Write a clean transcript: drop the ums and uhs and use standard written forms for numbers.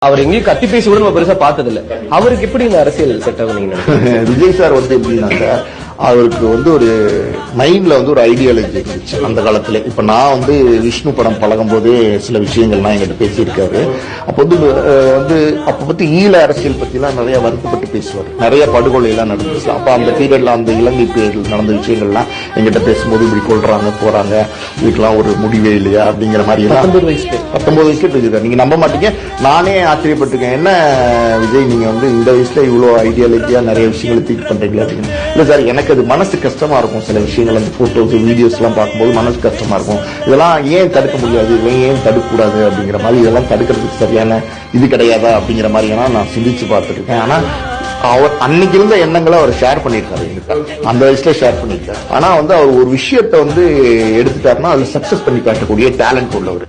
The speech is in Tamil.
அவர் எங்கேயும் கத்தி பேசி கூட நம்ம பெருசா பார்த்தது இல்ல. அவருக்கு எப்படி இந்த அரசியல் செட் ஆகும் நீங்க? விஜய் சார் எப்படின்னாக்க அவருக்கு ஒரு மைண்ட்ல ஒரு ஐடியாலஜி இருந்துச்சு அந்த காலத்துல. இப்ப நான் விஷ்ணு படம் பழகும் போதே சில விஷயங்கள்லாம் எங்கிட்ட பேசியிருக்காரு. அப்ப அப்ப பத்தி ஈழ அரசியல் பத்தி எல்லாம் நிறைய வருத்தப்பட்டு பேசுவார். நிறைய படுகொலை எல்லாம் நடந்துச்சு. அப்ப அந்த பீரியட்ல அந்த இலங்கை பீரியட்ல நடந்த விஷயங்கள்லாம் எங்கிட்ட பேசும்போது இப்படி கொள்றாங்க போறாங்க, இதுக்கெல்லாம் ஒரு முடிவே இல்லையா அப்படிங்கிற மாதிரி 19 வயசுல பேசியிருக்காரு. நீங்க நம்ப மாட்டீங்க, நானே ஆச்சரியப்பட்டிருக்கேன். என்ன விஜய் நீங்க இந்த வயசுல இவ்வளவு ஐடியாலஜியா நிறைய விஷயங்களை திங்க் பண்றீங்களா அப்படின்னு. இல்ல சார், எனக்கு அது மனசு கஷ்டமா இருக்கும். சில விஷயங்கள் அந்த போட்டோஸ் வீடியோஸ் எல்லாம் பார்க்கும்போது மனசு கஷ்டமா இருக்கும். இதெல்லாம் ஏன் தடுக்க முடியாது, ஏன் தடுக்க கூடாது அப்படிங்கிற மாதிரி, இதெல்லாம் தடுக்கிறதுக்கு சரியான இது கிடையாதா அப்படிங்கிற மாதிரி நான் சிந்திச்சு பார்த்துருக்கேன். ஆனா அவர் அன்னைக்கு இருந்த எண்ணங்களை அவர் ஷேர் பண்ணிருக்காரு என்கிட்ட, அந்த வயசுல ஷேர் பண்ணிருக்காரு. ஆனா அவர் ஒரு விஷயத்த எடுத்துட்டாருன்னா அதுல சக்சஸ் பண்ணி காட்டக்கூடிய டேலண்ட் உள்ளவர்.